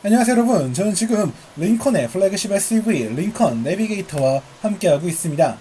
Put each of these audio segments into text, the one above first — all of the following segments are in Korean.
안녕하세요 여러분, 저는 지금 링컨의 플래그십 SUV 링컨 내비게이터와 함께하고 있습니다.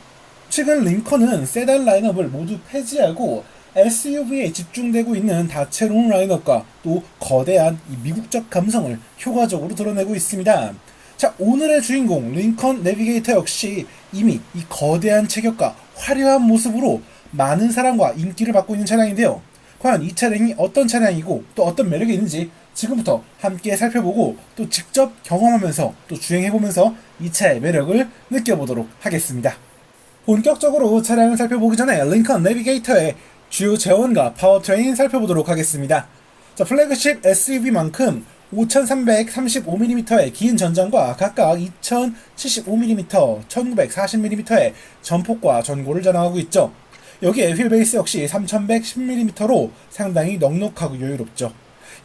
최근 링컨은 세단 라인업을 모두 폐지하고 SUV에 집중되고 있는 다채로운 라인업과 또 거대한 이 미국적 감성을 효과적으로 드러내고 있습니다. 자, 오늘의 주인공 링컨 내비게이터 역시 이미 이 거대한 체격과 화려한 모습으로 많은 사랑과 인기를 받고 있는 차량인데요. 과연 이 차량이 어떤 차량이고 또 어떤 매력이 있는지 지금부터 함께 살펴보고 또 직접 경험하면서 또 주행해보면서 이 차의 매력을 느껴보도록 하겠습니다. 본격적으로 차량을 살펴보기 전에 링컨 내비게이터의 주요 제원과 파워트레인 살펴보도록 하겠습니다. 자, 플래그십 SUV만큼 5335mm의 긴 전장과 각각 2075mm, 1940mm의 전폭과 전고를 자랑하고 있죠. 여기에 휠베이스 역시 3110mm로 상당히 넉넉하고 여유롭죠.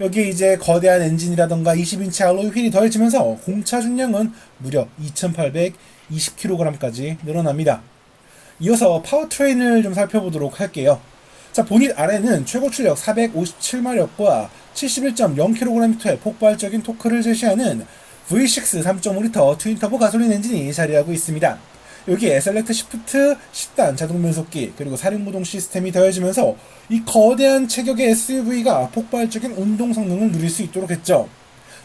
여기에 이제 거대한 엔진이라던가 20인치 알로이 휠이 더해지면서 공차 중량은 무려 2820kg까지 늘어납니다. 이어서 파워트레인을 좀 살펴보도록 할게요. 자, 보닛 아래는 최고 출력 457마력과 71.0kg의 폭발적인 토크를 제시하는 V6 3.5L 트윈터보 가솔린 엔진이 자리하고 있습니다. 여기에 셀렉트 시프트 10단 자동 변속기 그리고 사륜구동 시스템이 더해지면서 이 거대한 체격의 SUV가 폭발적인 운동 성능을 누릴 수 있도록 했죠.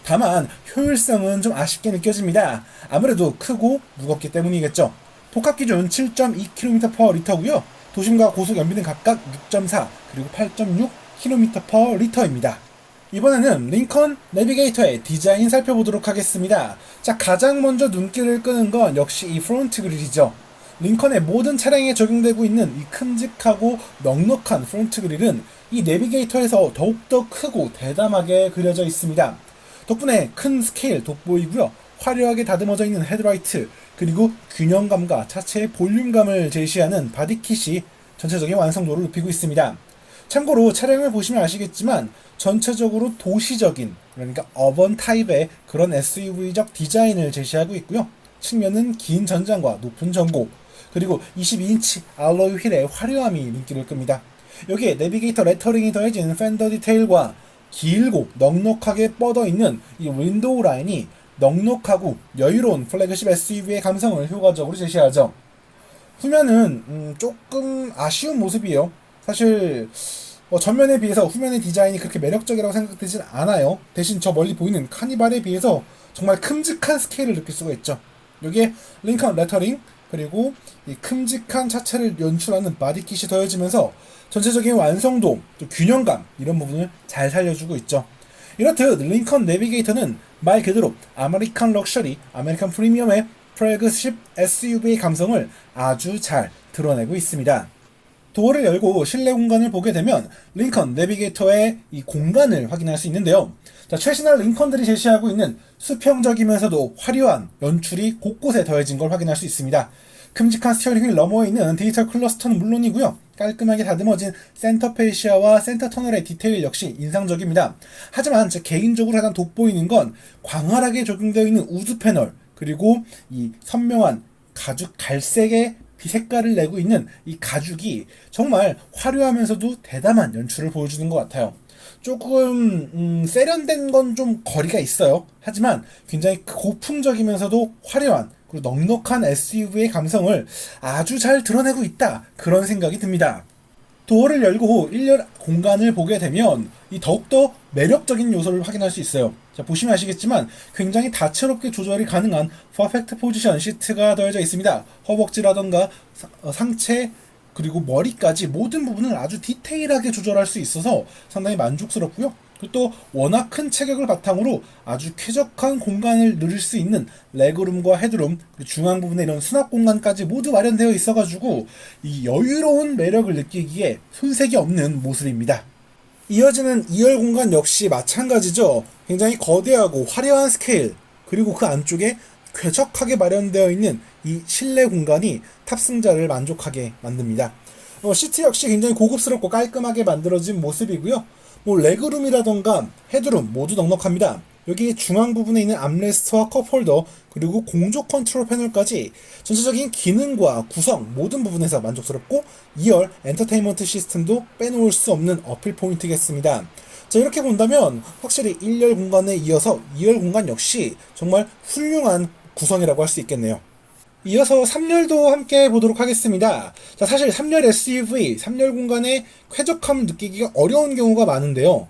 다만 효율성은 좀 아쉽게 느껴집니다. 아무래도 크고 무겁기 때문이겠죠. 복합 기준 7.2km/L고요. 도심과 고속 연비는 각각 6.4 그리고 8.6km/L입니다. 이번에는 링컨 내비게이터의 디자인 살펴보도록 하겠습니다. 자, 가장 먼저 눈길을 끄는 건 역시 이 프론트 그릴이죠. 링컨의 모든 차량에 적용되고 있는 이 큼직하고 넉넉한 프론트 그릴은 이 내비게이터에서 더욱더 크고 대담하게 그려져 있습니다. 덕분에 큰 스케일 돋보이고요. 화려하게 다듬어져 있는 헤드라이트 그리고 균형감과 차체의 볼륨감을 제시하는 바디킷이 전체적인 완성도를 높이고 있습니다. 참고로 차량을 보시면 아시겠지만 전체적으로 도시적인, 그러니까 어번 타입의 그런 SUV적 디자인을 제시하고 있고요. 측면은 긴 전장과 높은 전고 그리고 22인치 알로이 휠의 화려함이 눈길을 끕니다. 여기에 내비게이터 레터링이 더해진 팬더 디테일과 길고 넉넉하게 뻗어있는 이 윈도우 라인이 넉넉하고 여유로운 플래그십 SUV의 감성을 효과적으로 제시하죠. 후면은 조금 아쉬운 모습이에요. 사실 전면에 비해서 후면의 디자인이 그렇게 매력적이라고 생각되진 않아요. 대신 저 멀리 보이는 카니발에 비해서 정말 큼직한 스케일을 느낄 수가 있죠. 여기에 링컨 레터링 그리고 이 큼직한 차체를 연출하는 바디킷이 더해지면서 전체적인 완성도, 균형감 이런 부분을 잘 살려주고 있죠. 이렇듯 링컨 내비게이터는 말 그대로 아메리칸 럭셔리, 아메리칸 프리미엄의 플래그십 SUV의 감성을 아주 잘 드러내고 있습니다. 도어를 열고 실내 공간을 보게 되면 링컨 내비게이터의 이 공간을 확인할 수 있는데요. 자, 최신화 링컨들이 제시하고 있는 수평적이면서도 화려한 연출이 곳곳에 더해진 걸 확인할 수 있습니다. 큼직한 스티어링 휠 너머에 있는 디지털 클러스터는 물론이고요. 깔끔하게 다듬어진 센터 페이시아와 센터 터널의 디테일 역시 인상적입니다. 하지만 제 개인적으로 가장 돋보이는 건 광활하게 적용되어 있는 우드 패널 그리고 이 선명한 가죽 갈색의 빛색깔을 내고 있는 이 가죽이 정말 화려하면서도 대담한 연출을 보여주는 것 같아요. 조금 세련된 건 좀 거리가 있어요. 하지만 굉장히 고풍적이면서도 화려한 그리고 넉넉한 SUV의 감성을 아주 잘 드러내고 있다, 그런 생각이 듭니다. 도어를 열고 일렬 공간을 보게 되면 이 더욱더 매력적인 요소를 확인할 수 있어요. 자, 보시면 아시겠지만 굉장히 다채롭게 조절이 가능한 퍼펙트 포지션 시트가 더해져 있습니다. 허벅지라던가 상체 그리고 머리까지 모든 부분을 아주 디테일하게 조절할 수 있어서 상당히 만족스럽고요. 그리고 또 워낙 큰 체격을 바탕으로 아주 쾌적한 공간을 누릴 수 있는 레그룸과 헤드룸, 그리고 중앙 부분에 이런 수납 공간까지 모두 마련되어 있어가지고 이 여유로운 매력을 느끼기에 손색이 없는 모습입니다. 이어지는 2열 공간 역시 마찬가지죠. 굉장히 거대하고 화려한 스케일, 그리고 그 안쪽에 쾌적하게 마련되어 있는 이 실내 공간이 탑승자를 만족하게 만듭니다. 시트 역시 굉장히 고급스럽고 깔끔하게 만들어진 모습이고요. 레그룸이라던가 헤드룸 모두 넉넉합니다. 여기 중앙 부분에 있는 암레스트와 컵홀더 그리고 공조 컨트롤 패널까지 전체적인 기능과 구성 모든 부분에서 만족스럽고 2열 엔터테인먼트 시스템도 빼놓을 수 없는 어필 포인트겠습니다. 자, 이렇게 본다면 확실히 1열 공간에 이어서 2열 공간 역시 정말 훌륭한 구성이라고 할 수 있겠네요. 이어서 3열도 함께 보도록 하겠습니다. 자, 사실 3열 SUV, 3열 공간에 쾌적함 느끼기가 어려운 경우가 많은데요.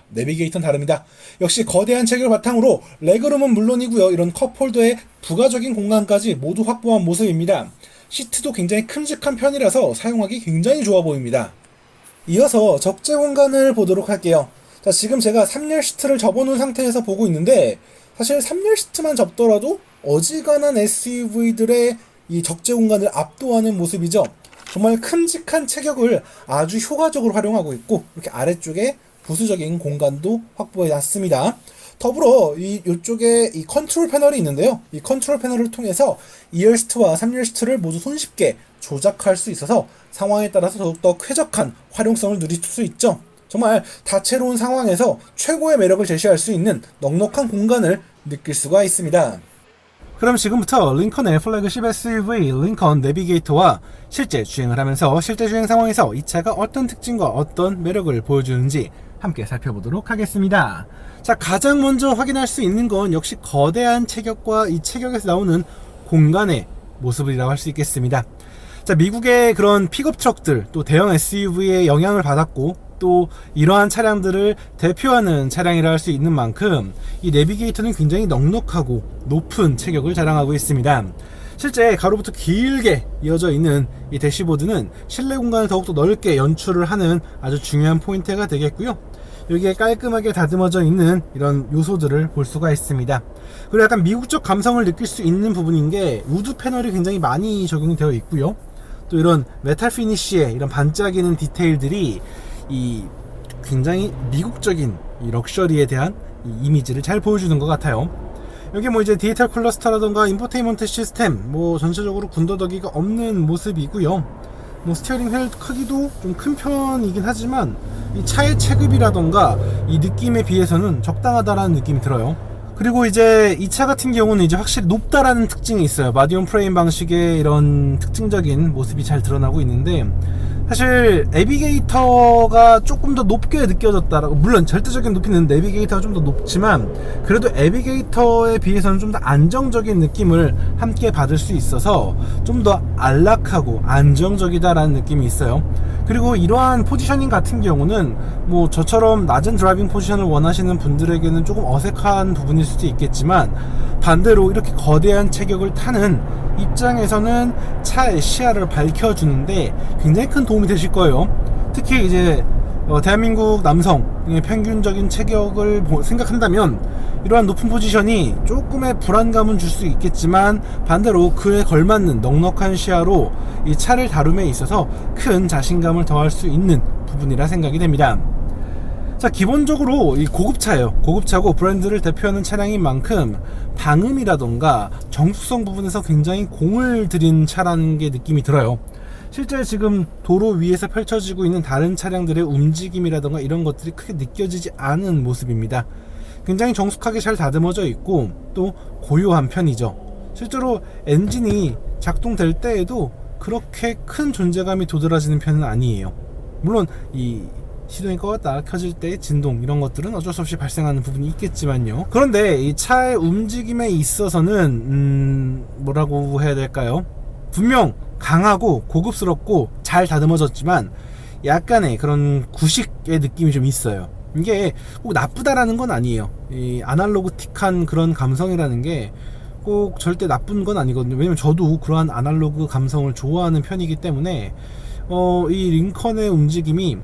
내비게이터는 다릅니다. 역시 거대한 체격을 바탕으로 레그룸은 물론이고요. 이런 컵홀더의 부가적인 공간까지 모두 확보한 모습입니다. 시트도 굉장히 큼직한 편이라서 사용하기 굉장히 좋아 보입니다. 이어서 적재 공간을 보도록 할게요. 자, 지금 제가 3열 시트를 접어놓은 상태에서 보고 있는데 사실 3열 시트만 접더라도 어지간한 SUV들의 이 적재 공간을 압도하는 모습이죠. 정말 큼직한 체격을 아주 효과적으로 활용하고 있고 이렇게 아래쪽에 부수적인 공간도 확보해 놨습니다. 더불어 이쪽에 이 컨트롤 패널이 있는데요. 이 컨트롤 패널을 통해서 2열 시트와 3열 시트를 모두 손쉽게 조작할 수 있어서 상황에 따라서 더욱더 쾌적한 활용성을 누릴 수 있죠. 정말 다채로운 상황에서 최고의 매력을 제시할 수 있는 넉넉한 공간을 느낄 수가 있습니다. 그럼 지금부터 링컨의 플래그십 SUV 링컨 내비게이터와 실제 주행을 하면서 실제 주행 상황에서 이 차가 어떤 특징과 어떤 매력을 보여주는지 함께 살펴보도록 하겠습니다. 자, 가장 먼저 확인할 수 있는 건 역시 거대한 체격과 이 체격에서 나오는 공간의 모습이라고 할 수 있겠습니다. 자, 미국의 그런 픽업 트럭들 또 대형 SUV의 영향을 받았고 또 이러한 차량들을 대표하는 차량이라 할 수 있는 만큼 이 내비게이터는 굉장히 넉넉하고 높은 체격을 자랑하고 있습니다. 실제 가로부터 길게 이어져 있는 이 대시보드는 실내 공간을 더욱더 넓게 연출을 하는 아주 중요한 포인트가 되겠고요. 여기에 깔끔하게 다듬어져 있는 이런 요소들을 볼 수가 있습니다. 그리고 약간 미국적 감성을 느낄 수 있는 부분인 게 우드 패널이 굉장히 많이 적용이 되어 있고요. 또 이런 메탈 피니쉬의 이런 반짝이는 디테일들이 이 굉장히 미국적인 이 럭셔리에 대한 이 이미지를 잘 보여주는 것 같아요. 여기 뭐 이제 디지털 클러스터라던가 인포테인먼트 시스템 뭐 전체적으로 군더더기가 없는 모습이고요. 뭐 스티어링 휠 크기도 좀 큰 편이긴 하지만 이 차의 체급이라던가 이 느낌에 비해서는 적당하다라는 느낌이 들어요. 그리고 이제 이 차 같은 경우는 이제 확실히 높다라는 특징이 있어요. 마디온 프레임 방식의 이런 특징적인 모습이 잘 드러나고 있는데 사실 내비게이터가 조금 더 높게 느껴졌다라고, 물론 절대적인 높이는 내비게이터가 좀 더 높지만 그래도 내비게이터에 비해서는 좀 더 안정적인 느낌을 함께 받을 수 있어서 좀 더 안락하고 안정적이다라는 느낌이 있어요. 그리고 이러한 포지셔닝 같은 경우는 뭐 저처럼 낮은 드라이빙 포지션을 원하시는 분들에게는 조금 어색한 부분일 수도 있겠지만 반대로 이렇게 거대한 체격을 타는 입장에서는 차의 시야를 밝혀주는데 굉장히 큰 도움이 되실 거예요. 특히 이제 대한민국 남성의 평균적인 체격을 생각한다면 이러한 높은 포지션이 조금의 불안감은 줄 수 있겠지만 반대로 그에 걸맞는 넉넉한 시야로 이 차를 다룸에 있어서 큰 자신감을 더할 수 있는 부분이라 생각이 됩니다. 자, 기본적으로 이 고급차예요. 고급차고 브랜드를 대표하는 차량인 만큼 방음이라던가 정숙성 부분에서 굉장히 공을 들인 차라는 게 느낌이 들어요. 실제 지금 도로 위에서 펼쳐지고 있는 다른 차량들의 움직임이라던가 이런 것들이 크게 느껴지지 않은 모습입니다. 굉장히 정숙하게 잘 다듬어져 있고 또 고요한 편이죠. 실제로 엔진이 작동될 때에도 그렇게 큰 존재감이 도드라지는 편은 아니에요. 물론 이 시동이 껐다 켜질 때 진동 이런 것들은 어쩔 수 없이 발생하는 부분이 있겠지만요. 그런데 이 차의 움직임에 있어서는 뭐라고 해야 될까요? 분명 강하고 고급스럽고 잘 다듬어졌지만 약간의 그런 구식의 느낌이 좀 있어요. 이게 꼭 나쁘다라는 건 아니에요. 이 아날로그틱한 그런 감성이라는 게 꼭 절대 나쁜 건 아니거든요. 왜냐면 저도 그러한 아날로그 감성을 좋아하는 편이기 때문에 이 링컨의 움직임이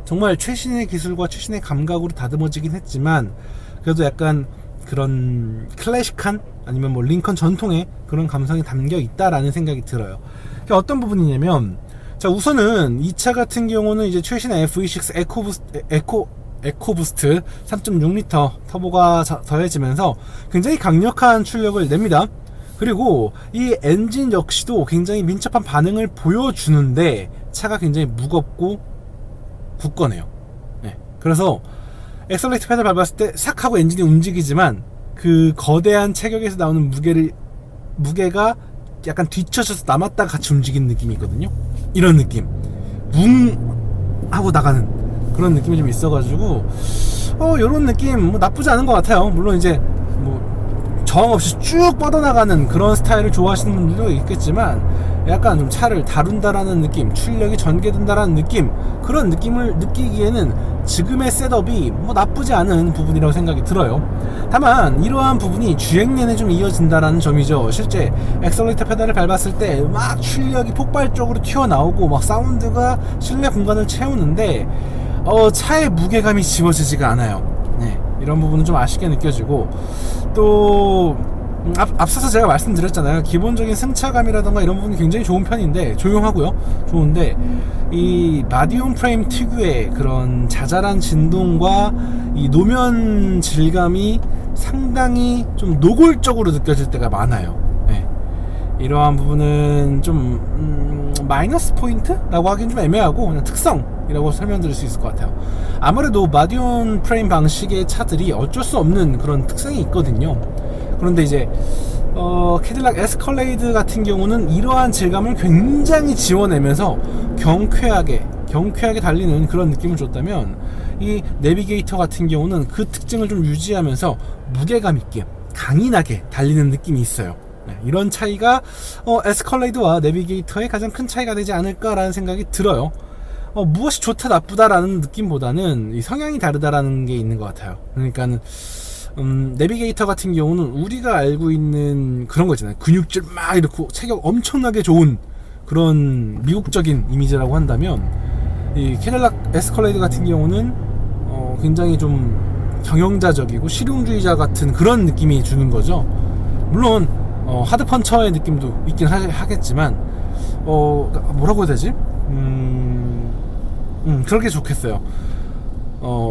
정말 최신의 기술과 최신의 감각으로 다듬어지긴 했지만 그래도 약간 그런 클래식한 아니면 뭐 링컨 전통의 그런 감성이 담겨 있다라는 생각이 들어요. 어떤 부분이냐면 자, 우선은 이 차 같은 경우는 이제 최신의 V6 에코부스트 3.6L 터보가 더해지면서 굉장히 강력한 출력을 냅니다. 그리고 이 엔진 역시도 굉장히 민첩한 반응을 보여주는데 차가 굉장히 무겁고 굳건해요. 네. 그래서 엑셀레이터 페달 밟았을 때 싹 하고 엔진이 움직이지만 그 거대한 체격에서 나오는 무게가 약간 뒤쳐져서 남았다가 같이 움직이는 느낌이 있거든요. 이런 느낌 뭉 하고 나가는 그런 느낌이 좀 있어가지고 요런 느낌 뭐 나쁘지 않은 것 같아요. 물론 이제 뭐 저항 없이 쭉 뻗어나가는 그런 스타일을 좋아하시는 분들도 있겠지만, 약간 좀 차를 다룬다라는 느낌, 출력이 전개된다라는 느낌, 그런 느낌을 느끼기에는 지금의 셋업이 뭐 나쁘지 않은 부분이라고 생각이 들어요. 다만 이러한 부분이 주행 내내 좀 이어진다라는 점이죠. 실제 엑셀레이터 페달을 밟았을 때 막 출력이 폭발적으로 튀어나오고 막 사운드가 실내 공간을 채우는데 차의 무게감이 지워지지가 않아요. 네, 이런 부분은 좀 아쉽게 느껴지고, 또 앞서서 제가 말씀드렸잖아요. 기본적인 승차감이라던가 이런 부분이 굉장히 좋은 편인데, 조용하고요, 좋은데 이 마디움 프레임 특유의 그런 자잘한 진동과 이 노면 질감이 상당히 좀 노골적으로 느껴질 때가 많아요. 네. 이러한 부분은 좀 마이너스 포인트라고 하긴 좀 애매하고 그냥 특성이라고 설명드릴 수 있을 것 같아요. 아무래도 마디움 프레임 방식의 차들이 어쩔 수 없는 그런 특성이 있거든요. 그런데 이제 캐딜락 에스컬레이드 같은 경우는 이러한 질감을 굉장히 지워내면서 경쾌하게 달리는 그런 느낌을 줬다면, 이 내비게이터 같은 경우는 그 특징을 좀 유지하면서 무게감 있게 강인하게 달리는 느낌이 있어요. 네, 이런 차이가 에스컬레이드와 내비게이터의 가장 큰 차이가 되지 않을까라는 생각이 들어요. 무엇이 좋다 나쁘다라는 느낌보다는 이 성향이 다르다라는 게 있는 것 같아요. 그러니까는 내비게이터 같은 경우는 우리가 알고 있는 그런 거 있잖아요. 근육질 막 이렇게 체격 엄청나게 좋은 그런 미국적인 이미지라고 한다면, 이 캐딜락 에스컬레이드 같은 경우는 굉장히 좀 경영자적이고 실용주의자 같은 그런 느낌이 주는 거죠. 물론 하드펀처의 느낌도 있긴 하겠지만 뭐라고 해야 되지? 그렇게 좋겠어요.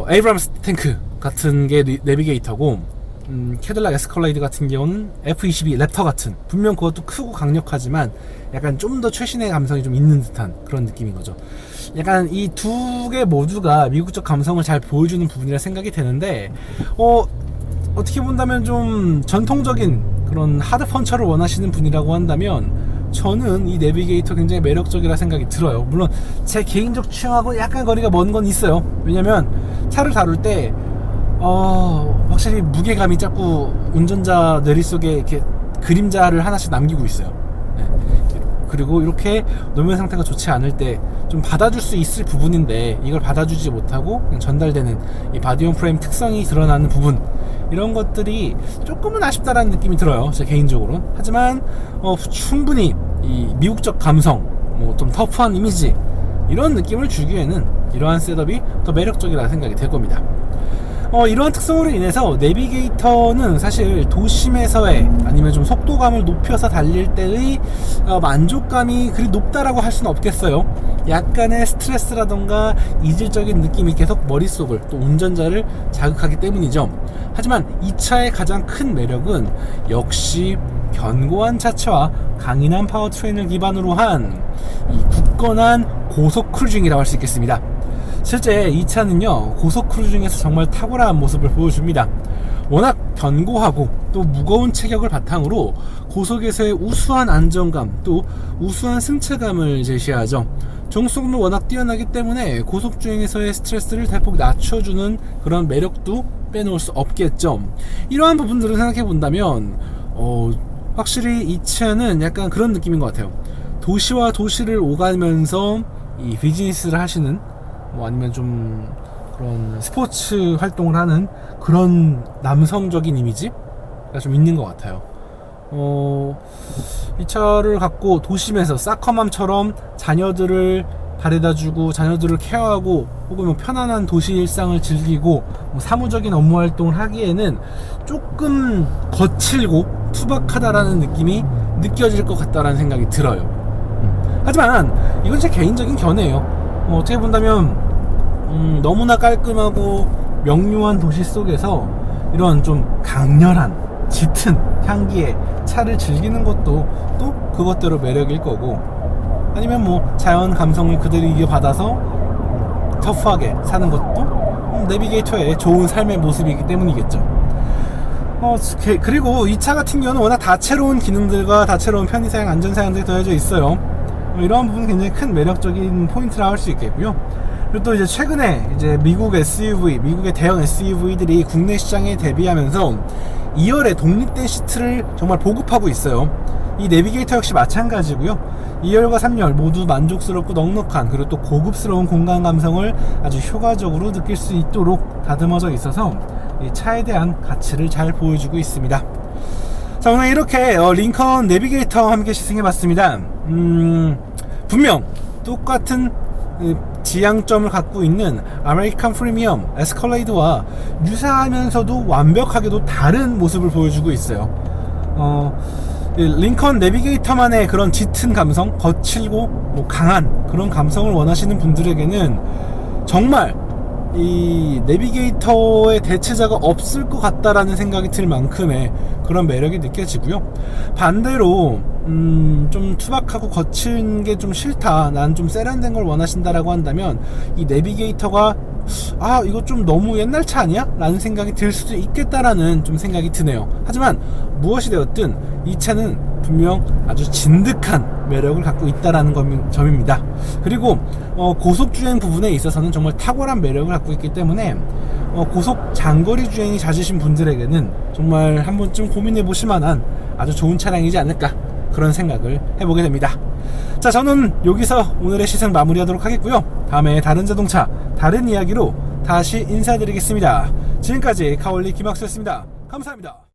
에이브람스 탱크 같은 게 내비게이터고, 캐딜락 에스컬레이드 같은 경우는 F22 랩터 같은, 분명 그것도 크고 강력하지만 약간 좀 더 최신의 감성이 좀 있는 듯한 그런 느낌인 거죠. 약간 이 두 개 모두가 미국적 감성을 잘 보여주는 부분이라 생각이 되는데, 어떻게 본다면 좀 전통적인 그런 하드 펀처를 원하시는 분이라고 한다면 저는 이 내비게이터 굉장히 매력적이라 생각이 들어요. 물론 제 개인적 취향하고 약간 거리가 먼 건 있어요. 왜냐면 차를 다룰 때 확실히 무게감이 자꾸 운전자 뇌리 속에 이렇게 그림자를 하나씩 남기고 있어요. 네. 그리고 이렇게 노면 상태가 좋지 않을 때 좀 받아줄 수 있을 부분인데, 이걸 받아주지 못하고 그냥 전달되는 이 바디온 프레임 특성이 드러나는 부분, 이런 것들이 조금은 아쉽다라는 느낌이 들어요, 제 개인적으로. 하지만 충분히 이 미국적 감성, 좀 터프한 이미지, 이런 느낌을 주기에는 이러한 셋업이 더 매력적이라는 생각이 될 겁니다. 이러한 특성으로 인해서 내비게이터는 사실 도심에서의, 아니면 좀 속도감을 높여서 달릴 때의 만족감이 그리 높다라고 할 수는 없겠어요. 약간의 스트레스라던가 이질적인 느낌이 계속 머릿속을, 또 운전자를 자극하기 때문이죠. 하지만 이 차의 가장 큰 매력은 역시 견고한 차체와 강인한 파워트레인을 기반으로 한 이 굳건한 고속 크루징이라고 할 수 있겠습니다. 실제 이 차는요, 고속 크루징에서 정말 탁월한 모습을 보여줍니다. 워낙 견고하고 또 무거운 체격을 바탕으로 고속에서의 우수한 안정감, 또 우수한 승차감을 제시하죠. 정속도 워낙 뛰어나기 때문에 고속주행에서의 스트레스를 대폭 낮춰주는 그런 매력도 빼놓을 수 없겠죠. 이러한 부분들을 생각해 본다면 확실히 이 차는 약간 그런 느낌인 것 같아요. 도시와 도시를 오가면서 이 비즈니스를 하시는, 아니면 좀 그런 스포츠 활동을 하는 그런 남성적인 이미지가 좀 있는 것 같아요. 이 차를 갖고 도심에서 사커맘처럼 자녀들을 바래다주고 자녀들을 케어하고, 혹은 편안한 도시 일상을 즐기고 사무적인 업무 활동을 하기에는 조금 거칠고 투박하다라는 느낌이 느껴질 것 같다라는 생각이 들어요. 하지만 이건 제 개인적인 견해예요. 어떻게 본다면 너무나 깔끔하고 명료한 도시 속에서 이런 좀 강렬한 짙은 향기의 차를 즐기는 것도 또 그것대로 매력일 거고, 아니면 자연 감성을 그대로 이어받아서 터프하게 사는 것도 내비게이터의 좋은 삶의 모습이기 때문이겠죠. 그리고 이 차 같은 경우는 워낙 다채로운 기능들과 다채로운 편의사양, 안전사양들이 더해져 있어요. 이러한 부분은 굉장히 큰 매력적인 포인트라 할 수 있겠고요. 그리고 또 이제 최근에 이제 미국 SUV, 미국의 대형 SUV들이 국내 시장에 대비하면서 2열의 독립된 시트를 정말 보급하고 있어요. 이 내비게이터 역시 마찬가지고요. 2열과 3열 모두 만족스럽고 넉넉한, 그리고 또 고급스러운 공간 감성을 아주 효과적으로 느낄 수 있도록 다듬어져 있어서 이 차에 대한 가치를 잘 보여주고 있습니다. 자, 오늘 이렇게 링컨 내비게이터와 함께 시승해봤습니다. 분명 똑같은 지향점을 갖고 있는 아메리칸 프리미엄 에스컬레이드와 유사하면서도 완벽하게도 다른 모습을 보여주고 있어요. 링컨 내비게이터만의 그런 짙은 감성, 거칠고 강한 그런 감성을 원하시는 분들에게는 정말 이 내비게이터의 대체자가 없을 것 같다라는 생각이 들 만큼의 그런 매력이 느껴지고요. 반대로 좀 투박하고 거친 게 좀 싫다, 난 좀 세련된 걸 원하신다라고 한다면 이 내비게이터가 이거 좀 너무 옛날 차 아니야? 라는 생각이 들 수도 있겠다라는 좀 생각이 드네요. 하지만 무엇이 되었든 이 차는 분명 아주 진득한 매력을 갖고 있다라는 점입니다. 그리고 고속주행 부분에 있어서는 정말 탁월한 매력을 갖고 있기 때문에 고속 장거리 주행이 잦으신 분들에게는 정말 한 번쯤 고민해 보실 만한 아주 좋은 차량이지 않을까, 그런 생각을 해보게 됩니다. 자, 저는 여기서 오늘의 시승 마무리하도록 하겠고요. 다음에 다른 자동차, 다른 이야기로 다시 인사드리겠습니다. 지금까지 카올리 김학수였습니다. 감사합니다.